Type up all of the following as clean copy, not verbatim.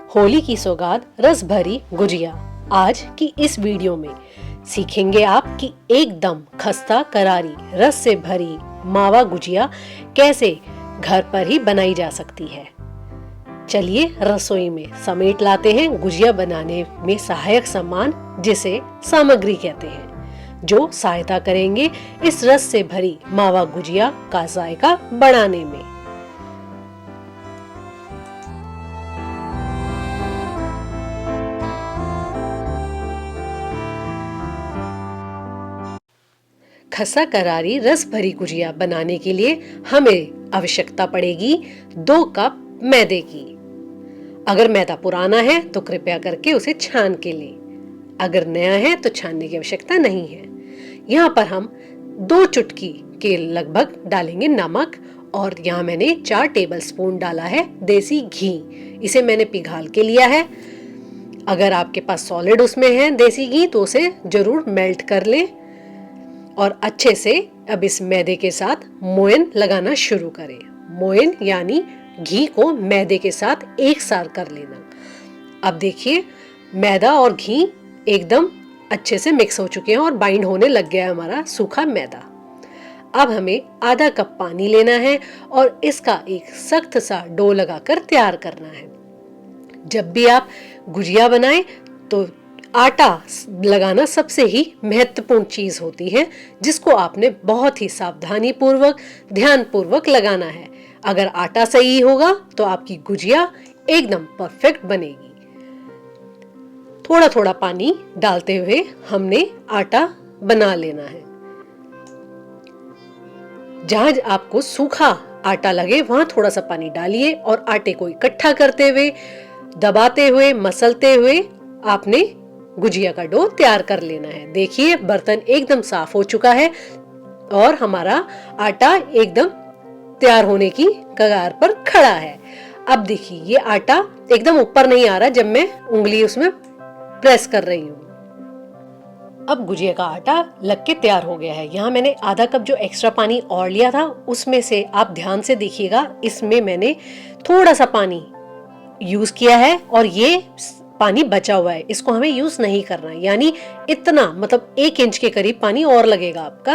होली की सौगात रस भरी गुजिया। आज की इस वीडियो में सीखेंगे आप कि एकदम खस्ता करारी रस से भरी मावा गुजिया कैसे घर पर ही बनाई जा सकती है। चलिए रसोई में समेट लाते हैं गुजिया बनाने में सहायक सामान, जिसे सामग्री कहते हैं, जो सहायता करेंगे इस रस से भरी मावा गुजिया का जायका बढ़ाने में। खस्ता करारी रस भरी गुजिया बनाने के लिए हमें आवश्यकता पड़ेगी 2 कप मैदे की। अगर मैदा पुराना है तो कृपया करके उसे छान के लें। अगर नया है तो छानने की आवश्यकता नहीं है। यहाँ पर हम 2 चुटकी के लगभग डालेंगे नमक, और यहाँ मैंने 4 टेबलस्पून डाला है देसी घी। इसे मैंने पिघाल के लिया है। अगर आपके पास सॉलिड उसमें है देसी घी तो उसे जरूर मेल्ट कर लें और अच्छे से अब इस मैदे के साथ मोयन लगाना शुरू करें। मोयन यानी घी को मैदे के साथ एक साथ कर लेना। अब देखिए मैदा और घी एकदम अच्छे से मिक्स हो चुके हैं और बाइंड होने लग गया है हमारा सूखा मैदा। अब हमें आधा कप पानी लेना है और इसका एक सख्त सा डो लगाकर तैयार करना है। जब भी आप गुजिया बनाएं तो आटा लगाना सबसे ही महत्वपूर्ण चीज होती है, जिसको आपने बहुत ही सावधानी पूर्वक ध्यान पूर्वक लगाना है। अगर आटा सही होगा तो आपकी गुजिया एकदम परफेक्ट बनेगी। थोड़ा थोड़ा पानी डालते हुए हमने आटा बना लेना है। जहां आपको सूखा आटा लगे वहां थोड़ा सा पानी डालिए और आटे को इकट्ठा करते हुए, दबाते हुए, मसलते हुए आपने गुजिया का डो तैयार कर लेना है। देखिए बर्तन एकदम साफ हो चुका है और हमारा आटा एकदम तैयार होने की कगार पर खड़ा है। अब देखिए ये आटा एकदम ऊपर नहीं आ रहा जब मैं उंगली उसमें प्रेस कर रही हूँ। अब गुजिया का आटा लग के तैयार हो गया है। यहाँ मैंने आधा कप जो एक्स्ट्रा पानी और लिया था उसमें से आप ध्यान से देखिएगा, इसमें मैंने थोड़ा सा पानी यूज किया है और ये पानी बचा हुआ है, इसको हमें यूज नहीं करना है। यानी इतना मतलब 1 इंच के करीब पानी और लगेगा आपका।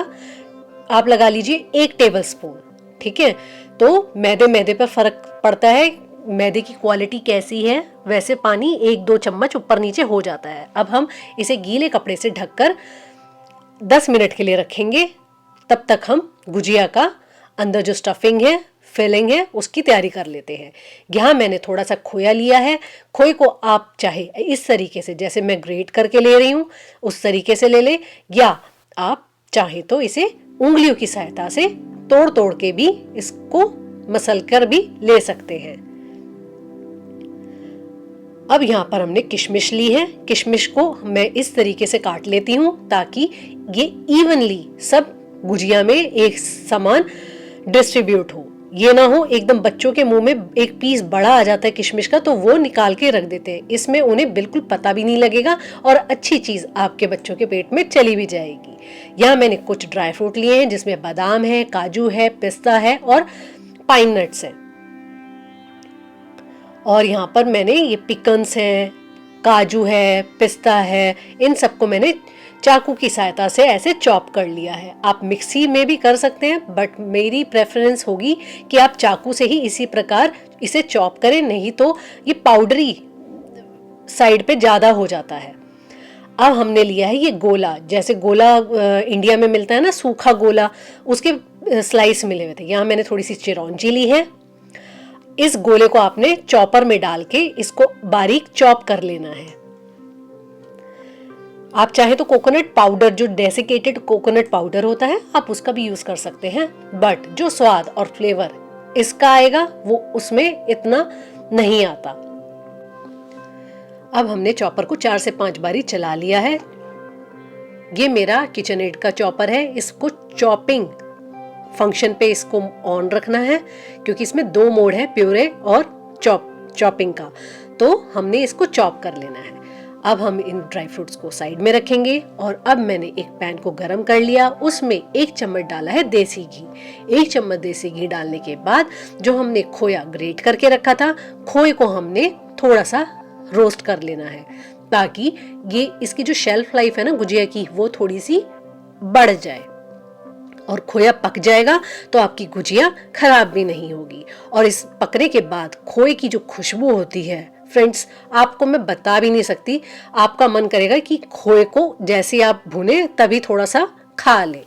आप लगा लीजिए 1 टेबलस्पून। ठीक है, तो मैदे पे फर्क पड़ता है, मैदे की क्वालिटी कैसी है वैसे पानी 1-2 चम्मच ऊपर नीचे हो जाता है। अब हम इसे गीले कपड़े से ढककर 10 मिनट के लिए रखेंगे। तब तक हम गुजिया का अंदर जो स्टफिंग है, फिलिंग है, उसकी तैयारी कर लेते हैं। यहाँ मैंने थोड़ा सा खोया लिया है। खोए को आप चाहे इस तरीके से, जैसे मैं ग्रेट करके ले रही हूँ उस तरीके से ले ले, या आप चाहे तो इसे उंगलियों की सहायता से तोड़ तोड़ के भी इसको मसल कर भी ले सकते हैं। अब यहाँ पर हमने किशमिश ली है। किशमिश को मैं इस तरीके से काट लेती हूँ ताकि ये इवनली सब गुजिया में एक समान डिस्ट्रीब्यूट हो। ये ना हो एकदम बच्चों के मुंह में एक पीस बड़ा आ जाता है किशमिश का तो वो निकाल के रख देते हैं। इसमें उन्हें बिल्कुल पता भी नहीं लगेगा और अच्छी चीज आपके बच्चों के पेट में चली भी जाएगी। यहाँ मैंने कुछ ड्राई फ्रूट लिए हैं जिसमें बादाम है, काजू है, पिस्ता है और पाइन नट्स है। और यहाँ पर मैंने ये पिकन्स है, काजू है, पिस्ता है, इन सबको मैंने चाकू की सहायता से ऐसे चॉप कर लिया है। आप मिक्सी में भी कर सकते हैं, बट मेरी प्रेफरेंस होगी कि आप चाकू से ही इसी प्रकार इसे चॉप करें, नहीं तो ये पाउडरी साइड पे ज्यादा हो जाता है। अब हमने लिया है ये गोला, जैसे गोला इंडिया में मिलता है ना, सूखा गोला, उसके स्लाइस मिले हुए थे। यहाँ मैंने थोड़ी सी चिरौंजी ली है। इस गोले को आपने चॉपर में डाल के इसको बारीक चॉप कर लेना है। आप चाहे तो कोकोनट पाउडर, जो डेसिकेटेड कोकोनट पाउडर होता है, आप उसका भी यूज कर सकते हैं, बट जो स्वाद और फ्लेवर इसका आएगा वो उसमें इतना नहीं आता। अब हमने चॉपर को 4 से 5 बारी चला लिया है। ये मेरा किचनएड का चॉपर है। इसको चॉपिंग फंक्शन पे इसको ऑन रखना है क्योंकि इसमें 2 मोड है, प्यूरे और चॉपिंग का। तो हमने इसको चॉप कर लेना है। अब हम इन ड्राई फ्रूट्स को साइड में रखेंगे और अब मैंने एक पैन को गरम कर लिया, उसमें 1 चम्मच डाला है देसी घी। 1 चम्मच देसी घी डालने के बाद जो हमने खोया ग्रेट करके रखा था, खोए को हमने थोड़ा सा रोस्ट कर लेना है, ताकि ये इसकी जो शेल्फ लाइफ है ना गुजिया की, वो थोड़ी सी बढ़ जाए और खोया पक जाएगा तो आपकी गुजिया खराब भी नहीं होगी। और इस पकने के बाद खोए की जो खुशबू होती है फ्रेंड्स, आपको मैं बता भी नहीं सकती। आपका मन करेगा कि खोए को जैसे आप भुने तभी थोड़ा सा खा लें।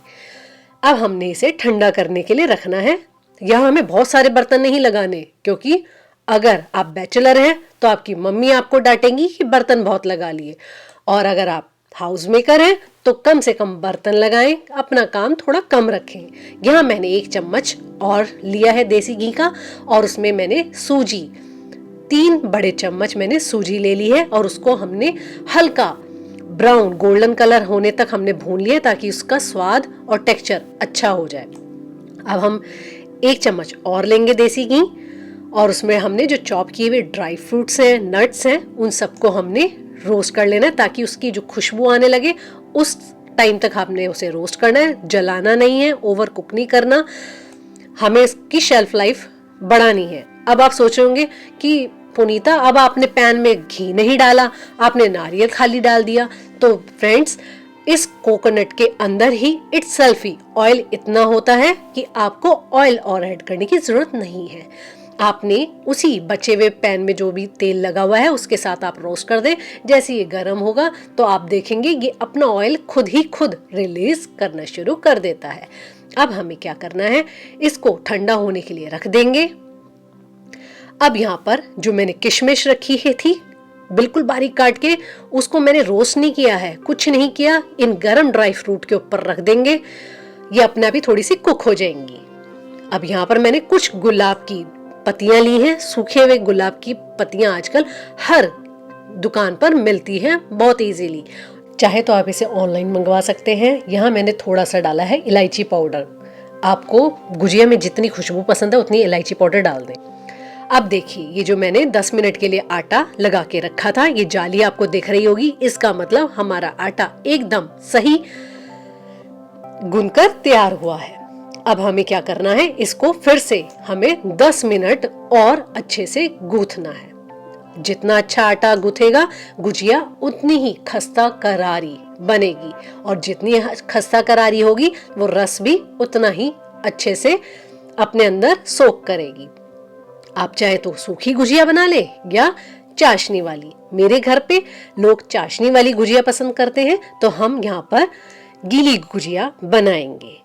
अब हमने इसे ठंडा करने के लिए रखना है। यहाँ हमें बहुत सारे बर्तन नहीं लगाने, क्योंकि अगर आप बैचलर हैं तो आपकी मम्मी आपको डांटेंगी कि बर्तन बहुत लगा लिए, और अगर आप हाउस मेकर हैं तो कम से कम बर्तन लगाएं, अपना काम थोड़ा कम रखें। यहाँ मैंने 1 चम्मच और लिया है देसी घी का, और उसमें मैंने सूजी 3 बड़े चम्मच मैंने सूजी ले ली है, और उसको हमने हल्का ब्राउन गोल्डन कलर होने तक हमने भून लिया, ताकि उसका स्वाद और टेक्सचर अच्छा हो जाए। अब हम 1 चम्मच और लेंगे देसी घी, और उसमें हमने जो चॉप किए हुए ड्राई फ्रूट्स हैं, नट्स हैं, उन सबको हमने रोस्ट कर लेना है, ताकि उसकी जो खुशबू आने लगे उस टाइम तक आपने उसे रोस्ट करना है। जलाना नहीं है, ओवर कुक नहीं करना, हमें इसकी शेल्फ लाइफ बढ़ानी है। अब आप सोचोगे कि पुनीता अब आपने पैन में घी नहीं डाला, आपने नारियल खाली डाल दिया। तो फ्रेंड्स, इस कोकोनट के अंदर ही इटसेल्फ ही ऑयल इतना होता है कि आपको ऑयल और ऐड करने की जरूरत नहीं है। आपने उसी बचे हुए पैन में जो भी तेल लगा हुआ है उसके साथ आप रोस्ट कर दें। जैसे ये गर्म होगा तो आप देखेंगे ये अपना ऑयल खुद ही खुद रिलीज करना शुरू कर देता है। अब हमें क्या करना है, इसको ठंडा होने के लिए रख देंगे। अब यहाँ पर जो मैंने किशमिश रखी है थी बिल्कुल बारीक काट के, उसको मैंने रोस्ट नहीं किया है, कुछ नहीं किया, इन गरम ड्राई फ्रूट के ऊपर रख देंगे। ये अपने आप ही थोड़ी सी कुक हो जाएंगी। अब यहाँ पर मैंने कुछ गुलाब की पत्तियां ली हैं, सूखे हुए गुलाब की पत्तियां आजकल हर दुकान पर मिलती हैं बहुत इजीली। चाहे तो आप इसे ऑनलाइन मंगवा सकते हैं। यहाँ मैंने थोड़ा सा डाला है इलायची पाउडर। आपको गुजिया में जितनी खुशबू पसंद है उतनी इलायची पाउडर डाल दें। अब देखिए, ये जो मैंने 10 मिनट के लिए आटा लगा के रखा था, ये जाली आपको दिख रही होगी, इसका मतलब हमारा आटा एकदम सही गूंथकर तैयार हुआ है। अब हमें क्या करना है, इसको फिर से हमें 10 मिनट और अच्छे से गूंथना है। जितना अच्छा आटा गूंथेगा गुजिया उतनी ही खस्ता करारी बनेगी, और जितनी खस्ता करारी होगी वो रस भी उतना ही अच्छे से अपने अंदर सोख करेगी। आप चाहे तो सूखी गुजिया बना ले या चाशनी वाली। मेरे घर पे लोग चाशनी वाली गुजिया पसंद करते हैं, तो हम यहाँ पर गीली गुजिया बनाएंगे।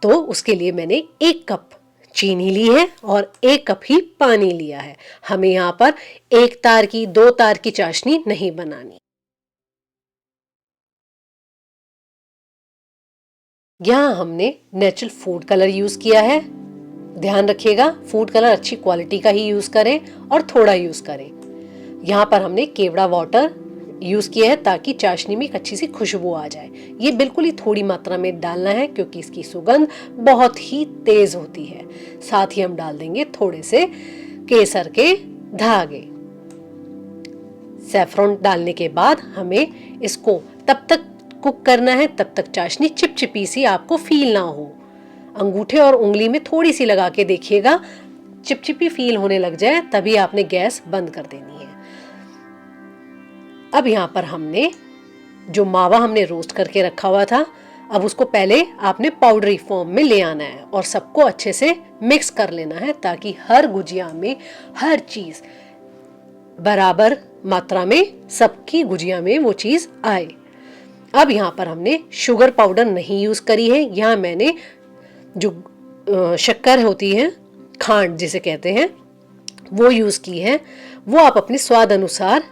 तो उसके लिए मैंने 1 कप चीनी ली है और 1 कप ही पानी लिया है। हमें यहाँ पर 1 तार की 2 तार की चाशनी नहीं बनानी। यहाँ हमने नेचुरल फूड कलर यूज किया है। ध्यान रखिएगा फूड कलर अच्छी क्वालिटी का ही यूज करें और थोड़ा यूज करें। यहाँ पर हमने केवड़ा वाटर यूज किया है ताकि चाशनी में एक अच्छी सी खुशबू आ जाए। ये बिल्कुल ही थोड़ी मात्रा में डालना है क्योंकि इसकी सुगंध बहुत ही तेज होती है। साथ ही हम डाल देंगे थोड़े से केसर के धागे। सैफरन डालने के बाद हमें इसको तब तक कुक करना है तब तक चाशनी चिपचिपी सी आपको फील ना हो। अंगूठे और उंगली में थोड़ी सी लगा के देखिएगा, चिपचिपी फील होने लग जाए तभी आपने गैस बंद कर देनी है। अब यहाँ पर हमने जो मावा हमने रोस्ट करके रखा हुआ था, अब उसको पहले आपने पाउडरी फॉर्म में ले आना है और सबको अच्छे से मिक्स कर लेना है ताकि हर गुजिया में हर चीज बराबर मात्रा में सबकी गुजिया में वो चीज आए। अब यहाँ पर हमने शुगर पाउडर नहीं यूज करी है। यहाँ मैंने जो शक्कर होती है, खांड जिसे कहते हैं, वो यूज की है। वो आप अपने स्वाद अनुसार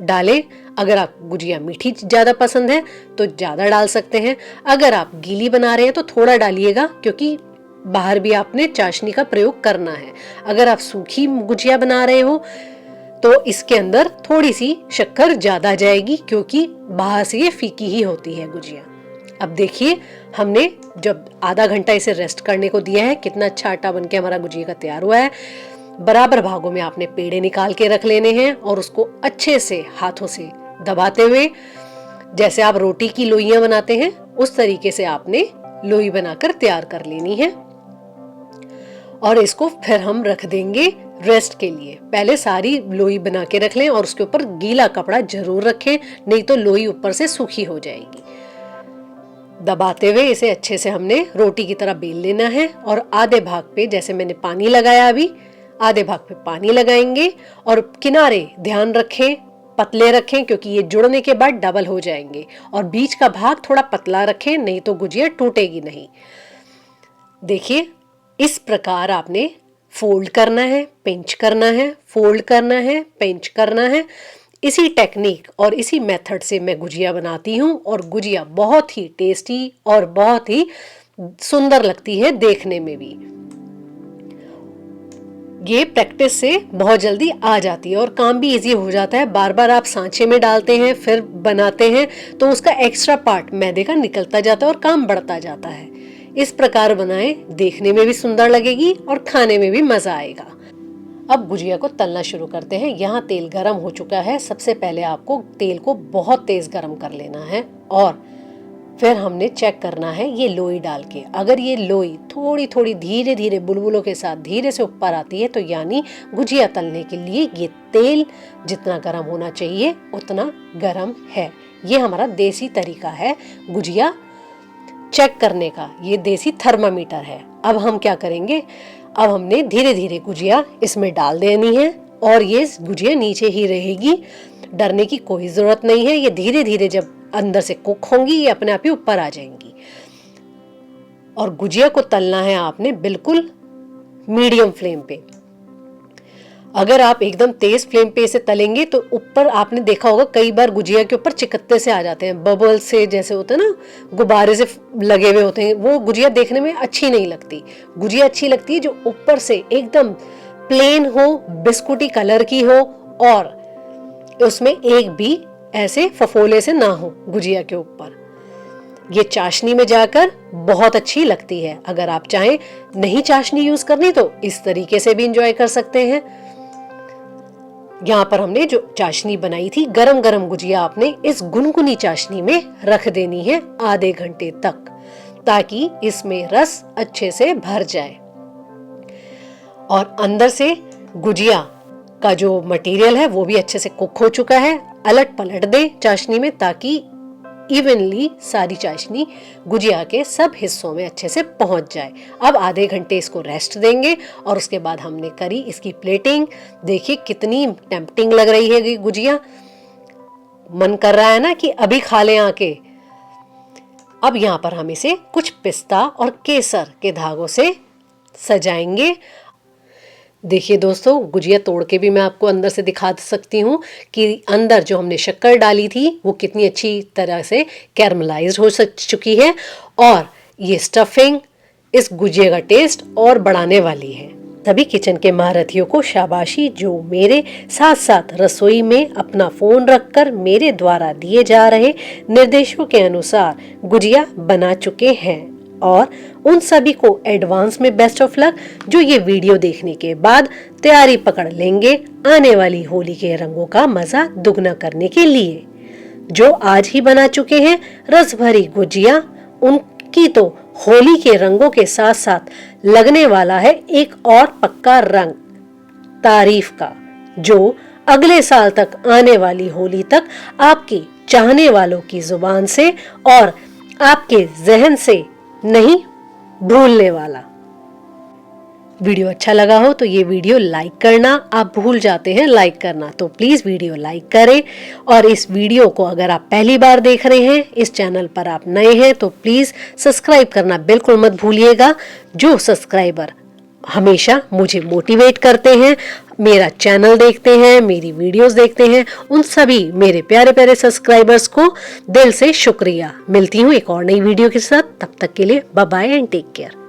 डालें। अगर आप गुजिया मीठी ज्यादा पसंद है तो ज्यादा डाल सकते हैं। अगर आप गीली बना रहे हैं तो थोड़ा डालिएगा क्योंकि बाहर भी आपने चाशनी का प्रयोग करना है। अगर आप सूखी गुजिया बना रहे हो तो इसके अंदर थोड़ी सी शक्कर ज्यादा जाएगी क्योंकि बाहर से ये फीकी ही होती है गुजिया। अब देखिए हमने जब आधा घंटा इसे रेस्ट करने को दिया है, कितना अच्छा आटा बनके हमारा गुजिया का तैयार हुआ है। बराबर भागों में आपने पेड़े निकाल के रख लेने हैं और उसको अच्छे से हाथों से दबाते हुए, जैसे आप रोटी की लोइयां बनाते हैं उस तरीके से आपने लोई बनाकर तैयार कर लेनी है। और इसको फिर हम रख देंगे रेस्ट के लिए। पहले सारी लोई बना के रख लें और उसके ऊपर गीला कपड़ा जरूर रखें, नहीं तो लोई ऊपर से सूखी हो जाएगी। दबाते हुए इसे अच्छे से हमने रोटी की तरह बेल लेना है और आधे भाग पे, जैसे मैंने पानी लगाया अभी, आधे भाग पे पानी लगाएंगे और किनारे ध्यान रखें पतले रखें, क्योंकि ये जुड़ने के बाद डबल हो जाएंगे, और बीच का भाग थोड़ा पतला रखें, नहीं तो गुजिया टूटेगी नहीं। देखिए इस प्रकार आपने फोल्ड करना है, पिंच करना है, फोल्ड करना है, पिंच करना है। इसी टेक्निक और इसी मेथड से मैं गुजिया बनाती हूँ और गुजिया बहुत ही टेस्टी और बहुत ही सुंदर लगती है देखने में भी। ये प्रैक्टिस से बहुत जल्दी आ जाती है और काम भी इजी हो जाता है। बार बार आप सांचे में डालते हैं फिर बनाते हैं तो उसका एक्स्ट्रा पार्ट मैदे का निकलता जाता है और काम बढ़ता जाता है। इस प्रकार बनाएं, देखने में भी सुंदर लगेगी और खाने में भी मजा आएगा। अब गुजिया को तलना शुरू करते हैं। यहाँ तेल गरम हो चुका है। सबसे पहले आपको तेल को बहुत तेज गरम कर लेना है और फिर हमने चेक करना है ये लोई डाल के। अगर ये लोई थोड़ी थोड़ी धीरे धीरे बुलबुलों के साथ धीरे से ऊपर आती है तो यानी गुजिया तलने के लिए ये तेल जितना गरम होना चाहिए उतना गरम है। ये हमारा देसी तरीका है गुजिया चेक करने का, ये देसी थर्मामीटर है। अब हम क्या करेंगे, अब हमने धीरे धीरे गुजिया इसमें डाल देनी है और ये गुजिया नीचे ही रहेगी। डरने की कोई जरूरत नहीं है। ये धीरे धीरे जब अंदर से कुक होंगी ये अपने आप ही ऊपर आ जाएंगी। और गुजिया को तलना है आपने बिल्कुल मीडियम फ्लेम पे। अगर आप एकदम तेज फ्लेम पे इसे तलेंगे तो ऊपर आपने देखा होगा कई बार गुजिया के ऊपर चिकत्ते से आ जाते हैं, बबल से जैसे होते हैं ना, गुब्बारे से लगे हुए होते हैं। वो गुजिया देखने में अच्छी नहीं लगती। गुजिया अच्छी लगती है जो ऊपर से एकदम प्लेन हो, बिस्कुटी कलर की हो और उसमें एक भी ऐसे फफोले से ना हो गुजिया के ऊपर। ये चाशनी में जाकर बहुत अच्छी लगती है। अगर आप चाहें नहीं चाशनी यूज करनी तो इस तरीके से भी एंजॉय कर सकते हैं। यहाँ पर हमने जो चाशनी बनाई थी, गरम गरम गुजिया आपने इस गुनगुनी चाशनी में रख देनी है आधे घंटे तक, ताकि इसमें रस अच्छे से भर जाए और अंदर से गुजिया का जो मटेरियल है वो भी अच्छे से कुक हो चुका है। अलट पलट दे चाशनी में ताकि इवनली सारी चाशनी गुजिया के सब हिस्सों में अच्छे से पहुंच जाए। अब आधे घंटे इसको रेस्ट देंगे और उसके बाद हमने करी इसकी प्लेटिंग। देखिए कितनी टेम्पटिंग लग रही है ये गुजिया, मन कर रहा है ना कि अभी खा लें आके। अब यहाँ पर हम इसे कुछ पिस्ता और केसर के धागों से सजाएंगे। देखिए दोस्तों, गुजिया तोड़ के भी मैं आपको अंदर से दिखा सकती हूँ कि अंदर जो हमने शक्कर डाली थी वो कितनी अच्छी तरह से कैरमलाइज हो चुकी है और ये स्टफिंग इस गुजिया का टेस्ट और बढ़ाने वाली है। सभी किचन के महारथियों को शाबाशी जो मेरे साथ साथ रसोई में अपना फोन रखकर मेरे द्वारा दिए जा रहे निर्देशों के अनुसार गुजिया बना चुके हैं, और उन सभी को एडवांस में बेस्ट ऑफ लक जो ये वीडियो देखने के बाद तैयारी पकड़ लेंगे आने वाली होली के रंगों का मजा दुगना करने के लिए। जो आज ही बना चुके हैं रस भरी गुजिया, उनकी तो होली के रंगों के साथ साथ लगने वाला है एक और पक्का रंग तारीफ का, जो अगले साल तक आने वाली होली तक आपकी चाहने वालों की जुबान से और आपके जहन से नहीं भूलने वाला। वीडियो अच्छा लगा हो तो ये वीडियो लाइक करना आप भूल जाते हैं लाइक करना, तो प्लीज वीडियो लाइक करें। और इस वीडियो को अगर आप पहली बार देख रहे हैं, इस चैनल पर आप नए हैं तो प्लीज सब्सक्राइब करना बिल्कुल मत भूलिएगा। जो सब्सक्राइबर हमेशा मुझे मोटिवेट करते हैं, मेरा चैनल देखते हैं, मेरी वीडियोस देखते हैं, उन सभी मेरे प्यारे प्यारे सब्सक्राइबर्स को दिल से शुक्रिया। मिलती हूँ एक और नई वीडियो के साथ, तब तक के लिए bye bye and take care.